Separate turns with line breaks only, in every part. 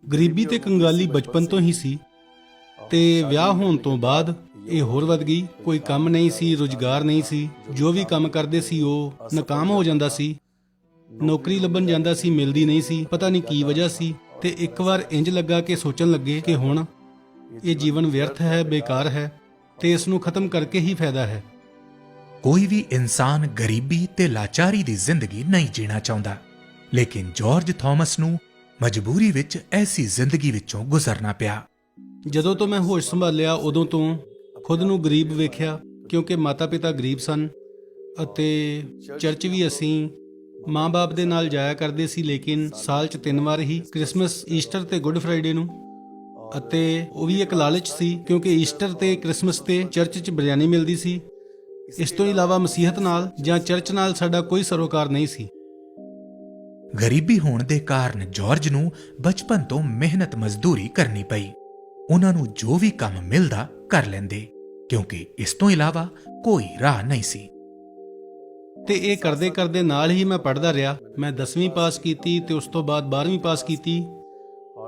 ਗਰੀਬੀ ਤੇ ਕੰਗਾਲੀ ਬਚਪਨ ਤੋਂ ਹੀ ਸੀ ਤੇ ਵਿਆਹ ਹੋਣ ਤੋਂ ਬਾਅਦ ਇਹ ਹੋਰ ਵੱਧ ਗਈ। ਕੋਈ ਕੰਮ ਨਹੀਂ ਸੀ, ਰੁਜ਼ਗਾਰ ਨਹੀਂ ਸੀ, ਜੋ ਵੀ ਕੰਮ ਕਰਦੇ ਸੀ ਉਹ ਨਾਕਾਮ ਹੋ ਜਾਂਦਾ ਸੀ। ਨੌਕਰੀ ਲੱਭਣ ਜਾਂਦਾ ਸੀ, ਮਿਲਦੀ ਨਹੀਂ ਸੀ, ਪਤਾ ਨਹੀਂ ਕੀ ਵਜ੍ਹਾ ਸੀ। ਤੇ ਇੱਕ ਵਾਰ ਇੰਜ ਲੱਗਾ ਕਿ ਸੋਚਣ ਲੱਗੇ ਕਿ ਹੁਣ ਇਹ ਜੀਵਨ ਵਿਅਰਥ ਹੈ, ਬੇਕਾਰ ਹੈ ਤੇ ਇਸ ਨੂੰ ਖਤਮ ਕਰਕੇ ਹੀ ਫਾਇਦਾ ਹੈ।
ਕੋਈ ਵੀ ਇਨਸਾਨ ਗਰੀਬੀ ਤੇ ਲਾਚਾਰੀ ਦੀ ਜ਼ਿੰਦਗੀ ਨਹੀਂ ਜੀਣਾ ਚਾਹੁੰਦਾ, ਲੇਕਿਨ ਜਾਰਜ ਥਾਮਸ ਨੂੰ ਮਜਬੂਰੀ ਵਿੱਚ ਐਸੀ ਜ਼ਿੰਦਗੀ ਵਿੱਚੋਂ ਗੁਜ਼ਰਨਾ ਪਿਆ।
ਜਦੋਂ ਤੋਂ ਮੈਂ ਹੋਸ਼ ਸੰਭਾਲਿਆ ਉਦੋਂ ਤੋਂ ਖੁਦ ਨੂੰ ਗਰੀਬ ਵੇਖਿਆ, ਕਿਉਂਕਿ ਮਾਤਾ-ਪਿਤਾ ਗਰੀਬ ਸਨ ਅਤੇ ਚਰਚ ਵੀ ਅਸੀਂ ਮਾਂ-ਬਾਪ ਦੇ ਨਾਲ ਜਾਇਆ ਕਰਦੇ ਸੀ, ਲੇਕਿਨ ਸਾਲ 'ਚ 3 ਵਾਰ ਹੀ, ਕ੍ਰਿਸਮਸ, ਈਸਟਰ ਤੇ ਗੁੱਡ ਫਰਾਈਡੇ ਨੂੰ। ਅਤੇ ਉਹ ਵੀ ਇੱਕ ਲਾਲਚ ਸੀ ਕਿਉਂਕਿ ਈਸਟਰ ਤੇ ਕ੍ਰਿਸਮਸ ਤੇ ਚਰਚ 'ਚ ਬਿਰਿਆਨੀ ਮਿਲਦੀ ਸੀ। ਇਸ ਤੋਂ ਇਲਾਵਾ ਮਸੀਹਤ ਨਾਲ ਜਾਂ ਚਰਚ ਨਾਲ ਸਾਡਾ ਕੋਈ ਸਰੋਕਾਰ ਨਹੀਂ ਸੀ।
ਗਰੀਬੀ ਹੋਣ ਦੇ ਕਾਰਨ ਜਾਰਜ ਨੂੰ ਬਚਪਨ ਤੋਂ ਮਿਹਨਤ ਮਜ਼ਦੂਰੀ ਕਰਨੀ ਪਈ। ਉਹਨਾਂ ਨੂੰ ਜੋ ਵੀ ਕੰਮ ਮਿਲਦਾ ਕਰ ਲੈਂਦੇ, ਕਿਉਂਕਿ ਇਸ ਤੋਂ ਇਲਾਵਾ ਕੋਈ ਰਾਹ ਨਹੀਂ ਸੀ।
ਤੇ ਇਹ ਕਰਦੇ ਕਰਦੇ ਨਾਲ ਹੀ ਮੈਂ ਪੜ੍ਹਦਾ ਰਿਹਾ। ਮੈਂ 10ਵੀਂ ਪਾਸ ਕੀਤੀ ਤੇ ਉਸ ਤੋਂ ਬਾਅਦ 12ਵੀਂ ਪਾਸ ਕੀਤੀ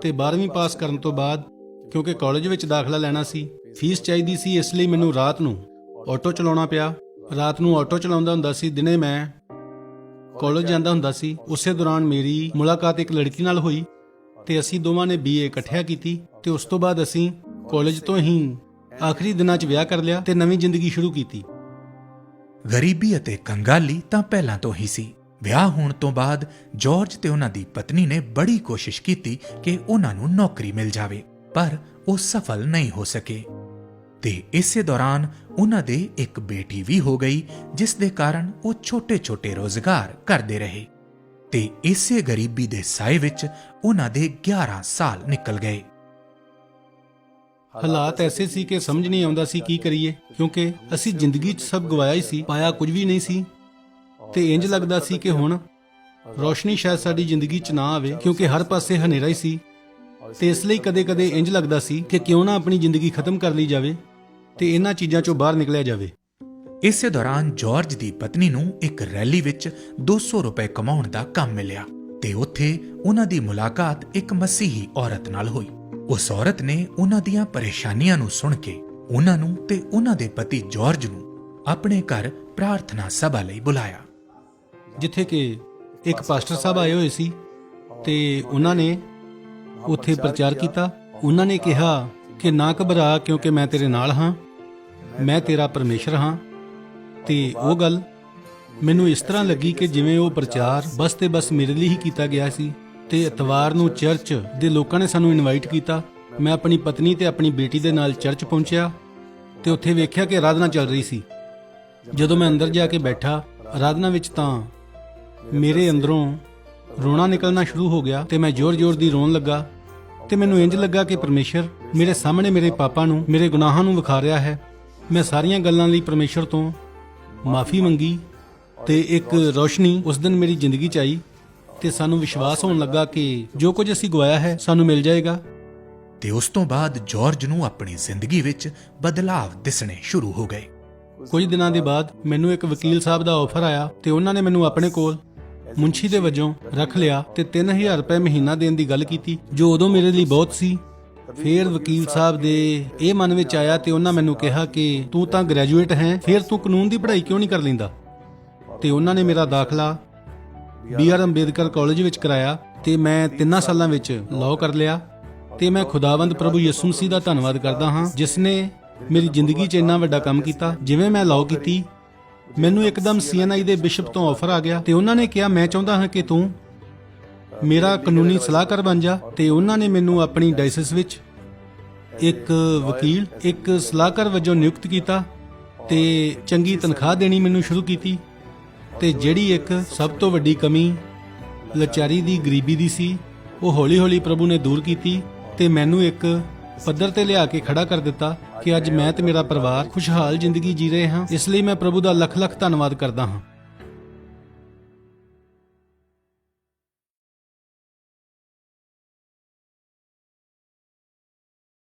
ਤੇ 12ਵੀਂ ਪਾਸ ਕਰਨ ਤੋਂ ਬਾਅਦ ਕਿਉਂਕਿ ਕਾਲਜ ਵਿੱਚ ਦਾਖਲਾ ਲੈਣਾ ਸੀ, ਫੀਸ ਚਾਹੀਦੀ ਸੀ, ਇਸ ਲਈ ਮੈਨੂੰ ਰਾਤ ਨੂੰ ਆਟੋ ਚਲਾਉਣਾ ਪਿਆ। ਰਾਤ ਨੂੰ ਆਟੋ ਚਲਾਉਂਦਾ ਹੁੰਦਾ ਸੀ, ਦਿਨੇ ਮੈਂ ਕਾਲਜ ਜਾਂਦਾ ਹੁੰਦਾ ਸੀ। ਉਸੇ ਦੌਰਾਨ ਮੇਰੀ ਮੁਲਾਕਾਤ ਇੱਕ ਲੜਕੀ ਨਾਲ ਹੋਈ ਤੇ ਅਸੀਂ ਦੋਵਾਂ ਨੇ BA ਇਕੱਠਿਆਂ ਕੀਤੀ ਤੇ ਉਸ ਤੋਂ ਬਾਅਦ ਅਸੀਂ ਕਾਲਜ ਤੋਂ ਹੀ ਆਖਰੀ ਦਿਨਾਂ 'ਚ ਵਿਆਹ ਕਰ ਲਿਆ ਤੇ ਨਵੀਂ ਜ਼ਿੰਦਗੀ ਸ਼ੁਰੂ ਕੀਤੀ।
ਗਰੀਬੀ ਅਤੇ ਕੰਗਾਲੀ ਤਾਂ ਪਹਿਲਾਂ ਤੋਂ ਹੀ ਸੀ। ਵਿਆਹ ਹੋਣ ਤੋਂ ਬਾਅਦ ਜਾਰਜ ਤੇ ਉਹਨਾਂ ਦੀ ਪਤਨੀ ਨੇ ਬੜੀ ਕੋਸ਼ਿਸ਼ ਕੀਤੀ ਕਿ ਉਹਨਾਂ ਨੂੰ ਨੌਕਰੀ ਮਿਲ ਜਾਵੇ, ਪਰ ਉਹ ਸਫਲ ਨਹੀਂ ਹੋ ਸਕੇ। ਤੇ ਇਸੇ ਦੌਰਾਨ ਉਹਨਾਂ ਦੇ ਇੱਕ ਬੇਟੀ ਵੀ ਹੋ ਗਈ, ਜਿਸ ਦੇ ਕਾਰਨ ਉਹ ਛੋਟੇ-ਛੋਟੇ ਰੋਜ਼ਗਾਰ ਕਰਦੇ ਰਹੇ ਤੇ ਇਸੇ ਗਰੀਬੀ ਦੇ ਸਾਏ ਵਿੱਚ ਉਹਨਾਂ ਦੇ 11 ਸਾਲ ਨਿਕਲ ਗਏ।
ਹਾਲਾਤ ਐਸੇ ਸੀ ਕਿ ਸਮਝ ਨਹੀਂ ਆਉਂਦਾ ਸੀ ਕੀ ਕਰੀਏ, ਕਿਉਂਕਿ ਅਸੀਂ ਜ਼ਿੰਦਗੀ 'ਚ ਸਭ ਗਵਾਇਆ ਹੀ ਸੀ, ਪਾਇਆ ਕੁਝ ਵੀ ਨਹੀਂ ਸੀ। ਤੇ ਇੰਜ ਲੱਗਦਾ ਸੀ ਕਿ ਹੁਣ ਰੋਸ਼ਨੀ ਸ਼ਾਇਦ ਸਾਡੀ ਜ਼ਿੰਦਗੀ 'ਚ ਨਾ ਆਵੇ, ਕਿਉਂਕਿ ਹਰ ਪਾਸੇ ਹਨੇਰਾ ਹੀ ਸੀ। ਤੇ ਇਸ ਲਈ ਕਦੇ-ਕਦੇ ਇੰਜ ਲੱਗਦਾ ਸੀ ਕਿ ਕਿਉਂ ਨਾ ਆਪਣੀ ਜ਼ਿੰਦਗੀ ਖਤਮ ਕਰ ਲਈ ਜਾਵੇ ਤੇ ਇਹਨਾਂ ਚੀਜ਼ਾਂ 'ਚੋਂ ਬਾਹਰ ਨਿਕਲਿਆ ਜਾਵੇ।
ਇਸੇ ਦੌਰਾਨ ਜਾਰਜ ਦੀ ਪਤਨੀ ਨੂੰ ਇੱਕ ਰੈਲੀ ਵਿੱਚ 200 ਰੁਪਏ ਕਮਾਉਣ ਦਾ ਕੰਮ ਮਿਲਿਆ ਤੇ ਉੱਥੇ ਉਹਨਾਂ ਦੀ ਮੁਲਾਕਾਤ ਇੱਕ ਮਸੀਹੀ ਔਰਤ ਨਾਲ ਹੋਈ। ਉਸ ਔਰਤ ਨੇ ਉਹਨਾਂ ਦੀਆਂ ਪਰੇਸ਼ਾਨੀਆਂ ਨੂੰ ਸੁਣ ਕੇ ਉਹਨਾਂ ਨੂੰ ਤੇ ਉਹਨਾਂ ਦੇ ਪਤੀ ਜਾਰਜ ਨੂੰ ਆਪਣੇ ਘਰ ਪ੍ਰਾਰਥਨਾ ਸਭਾ ਲਈ ਬੁਲਾਇਆ,
ਜਿੱਥੇ ਕਿ ਇੱਕ ਪਾਸਟਰ ਸਾਹਿਬ ਆਏ ਹੋਏ ਸੀ ਤੇ ਉਹਨਾਂ ਨੇ ਉੱਥੇ ਪ੍ਰਚਾਰ ਕੀਤਾ। ਉਹਨਾਂ ਨੇ ਕਿਹਾ ਕਿ ਨਾ ਘਬਰਾ, ਕਿਉਂਕਿ ਮੈਂ ਤੇਰੇ ਨਾਲ ਹਾਂ, ਮੈਂ ਤੇਰਾ ਪਰਮੇਸ਼ਰ ਹਾਂ। ਤੇ ਉਹ ਗੱਲ ਮੈਨੂੰ ਇਸ ਤਰ੍ਹਾਂ ਲੱਗੀ ਕਿ ਜਿਵੇਂ ਉਹ ਪ੍ਰਚਾਰ ਬਸ ਤੇ ਬਸ ਮੇਰੇ ਲਈ ਹੀ ਕੀਤਾ ਗਿਆ ਸੀ। ਤੇ ਐਤਵਾਰ ਨੂੰ ਚਰਚ ਦੇ ਲੋਕਾਂ ਨੇ ਸਾਨੂੰ ਇਨਵਾਈਟ ਕੀਤਾ। ਮੈਂ ਆਪਣੀ ਪਤਨੀ ਤੇ ਆਪਣੀ ਬੇਟੀ ਦੇ ਨਾਲ ਚਰਚ ਪਹੁੰਚਿਆ ਤੇ ਉੱਥੇ ਵੇਖਿਆ ਕਿ ਆਰਾਧਨਾ ਚੱਲ ਰਹੀ ਸੀ। ਜਦੋਂ ਮੈਂ ਅੰਦਰ ਜਾ ਕੇ ਬੈਠਾ ਆਰਾਧਨਾ ਵਿੱਚ, ਤਾਂ ਮੇਰੇ ਅੰਦਰੋਂ ਰੋਣਾ ਨਿਕਲਣਾ ਸ਼ੁਰੂ ਹੋ ਗਿਆ ਤੇ ਮੈਂ ਜ਼ੋਰ-ਜ਼ੋਰ ਦੀ ਰੋਣ ਲੱਗਾ। ਤੇ ਮੈਨੂੰ ਇੰਜ ਲੱਗਾ ਕਿ ਪਰਮੇਸ਼ਰ ਮੇਰੇ ਸਾਹਮਣੇ ਮੇਰੇ ਪਾਪਾਂ ਨੂੰ, ਮੇਰੇ ਗੁਨਾਹਾਂ ਨੂੰ ਵਿਖਾ ਰਿਹਾ ਹੈ। ਮੈਂ ਸਾਰੀਆਂ ਗੱਲਾਂ ਲਈ ਪਰਮੇਸ਼ਰ ਤੋਂ ਮਾਫੀ ਮੰਗੀ ਤੇ ਇੱਕ ਰੋਸ਼ਨੀ ਉਸ ਦਿਨ ਮੇਰੀ ਜ਼ਿੰਦਗੀ 'ਚ ਆਈ ਤੇ ਸਾਨੂੰ ਵਿਸ਼ਵਾਸ ਹੋਣ ਲੱਗਾ ਕਿ ਜੋ ਕੁਝ ਅਸੀਂ ਗਵਾਇਆ ਹੈ ਸਾਨੂੰ ਮਿਲ ਜਾਏਗਾ।
ਤੇ ਉਸ ਤੋਂ ਬਾਅਦ ਜਾਰਜ ਨੂੰ ਆਪਣੀ ਜ਼ਿੰਦਗੀ ਵਿੱਚ ਬਦਲਾਵ ਦਿਸਣੇ ਸ਼ੁਰੂ ਹੋ ਗਏ।
ਕੁਝ ਦਿਨਾਂ ਦੇ ਬਾਅਦ ਮੈਨੂੰ ਇੱਕ ਵਕੀਲ ਸਾਹਿਬ ਦਾ ਆਫਰ ਆਇਆ ਤੇ ਉਹਨਾਂ ਨੇ ਮੈਨੂੰ ਆਪਣੇ ਕੋਲ ਮੁੰਸ਼ੀ ਦੇ ਵਜੋਂ ਰੱਖ ਲਿਆ ਤੇ 3000 ਰੁਪਏ ਮਹੀਨਾ ਦੇਣ ਦੀ ਗੱਲ ਕੀਤੀ, ਜੋ ਉਦੋਂ ਮੇਰੇ ਲਈ ਬਹੁਤ ਸੀ। ਫਿਰ ਵਕੀਲ ਸਾਹਿਬ ਦੇ ਇਹ ਮਨ ਵਿੱਚ ਆਇਆ ਤੇ ਉਹਨਾਂ ਮੈਨੂੰ ਕਿਹਾ ਕਿ ਤੂੰ ਤਾਂ ਗ੍ਰੈਜੂਏਟ ਹੈ, ਫਿਰ ਤੂੰ ਕਾਨੂੰਨ ਦੀ ਪੜ੍ਹਾਈ ਕਿਉਂ ਨਹੀਂ ਕਰ ਲੈਂਦਾ। ਤੇ ਉਹਨਾਂ ਨੇ ਮੇਰਾ ਦਾਖਲਾ BR ਅੰਬੇਦਕਰ ਕਾਲਜ ਵਿੱਚ ਕਰਾਇਆ ਤੇ ਮੈਂ 3 ਸਾਲਾਂ ਵਿੱਚ ਲਾਅ ਕਰ ਲਿਆ। ਤੇ ਮੈਂ ਖੁਦਾਵੰਦ ਪ੍ਰਭੂ ਯਿਸੂ ਮਸੀਹ ਦਾ ਧੰਨਵਾਦ ਕਰਦਾ ਹਾਂ, ਜਿਸ ਨੇ ਮੇਰੀ ਜ਼ਿੰਦਗੀ 'ਚ ਇੰਨਾ ਵੱਡਾ ਕੰਮ ਕੀਤਾ। ਜਿਵੇਂ ਮੈਂ ਲਾਅ ਕੀਤੀ, ਮੈਨੂੰ ਇੱਕਦਮ CNI ਦੇ ਬਿਸ਼ਪ ਤੋਂ ਆਫਰ ਆ ਗਿਆ ਤੇ ਉਹਨਾਂ ਨੇ ਕਿਹਾ ਮੈਂ ਚਾਹੁੰਦਾ ਹਾਂ ਕਿ ਤੂੰ ਮੇਰਾ ਕਾਨੂੰਨੀ ਸਲਾਹਕਾਰ ਬਣ ਜਾ। ਤੇ ਉਹਨਾਂ ਨੇ ਮੈਨੂੰ ਆਪਣੀ ਡਾਇਸਿਸ ਵਿੱਚ ਇੱਕ ਵਕੀਲ, ਇੱਕ ਸਲਾਹਕਾਰ ਵਜੋਂ ਨਿਯੁਕਤ ਕੀਤਾ ਤੇ ਚੰਗੀ ਤਨਖਾਹ ਦੇਣੀ ਮੈਨੂੰ ਸ਼ੁਰੂ ਕੀਤੀ। ਤੇ ਜਿਹੜੀ ਇੱਕ ਸਭ ਤੋਂ ਵੱਡੀ ਕਮੀ ਲਾਚਾਰੀ ਦੀ, ਗਰੀਬੀ ਦੀ ਸੀ, ਉਹ ਹੌਲੀ-ਹੌਲੀ ਪ੍ਰਭੂ ਨੇ ਦੂਰ ਕੀਤੀ ਤੇ ਮੈਨੂੰ ਇੱਕ ਪੱਧਰ ਤੇ ਲਿਆ ਕੇ ਖੜਾ ਕਰ ਦਿੱਤਾ ਕਿ ਅੱਜ ਮੈਂ ਤੇ ਮੇਰਾ ਪਰਿਵਾਰ ਖੁਸ਼ਹਾਲ ਜ਼ਿੰਦਗੀ ਜੀ ਰਹੇ ਹਾਂ। ਇਸ ਲਈ ਮੈਂ ਪ੍ਰਭੂ ਦਾ ਲੱਖ-ਲੱਖ ਧੰਨਵਾਦ ਕਰਦਾ ਹਾਂ।